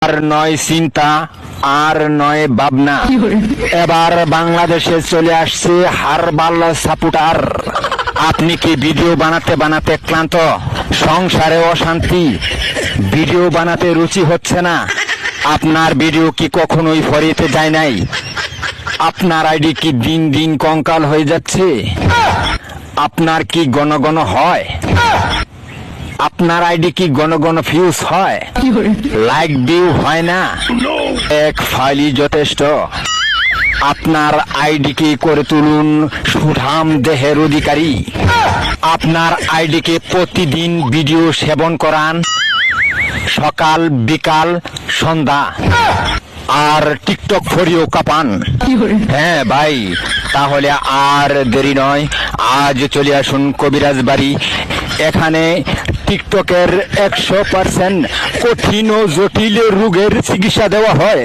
আর নয় চিন্তা, আর নয় ভাবনা, এবার বাংলাদেশে চলে আসছে হারবাল সাপোর্টার। আপনি কি ভিডিও বানাতে বানাতে ক্লান্ত, সংসারে অশান্তি, ভিডিও বানাতে রুচি হচ্ছে না? আপনার ভিডিও কি কখনোই ফরিতে যায় নাই? আপনার আইডি কি দিন দিন কঙ্কাল হয়ে যাচ্ছে? আপনার কি ঘন ঘন হয়? আপনার আইডি কি ঘন ঘন ফিউজ হয়? লাইক ভিউ হয় না? এক ফাইলই যথেষ্ট। আপনার আইডিকে করে তুলুন সুঠাম দেহের অধিকারী। আপনার আইডিকে প্রতিদিন ভিডিও সেবন করান, সকাল বিকাল সন্ধ্যা, আর টিকটক ফরিও কাপান। হ্যাঁ ভাই, তাহলে আর দেরি নয়, আজ চলে আসুন কবিরাজ বাড়ি। এখানে টিকটকের 100% কঠিন ও জটিল রোগের চিকিৎসা দেওয়া হয়।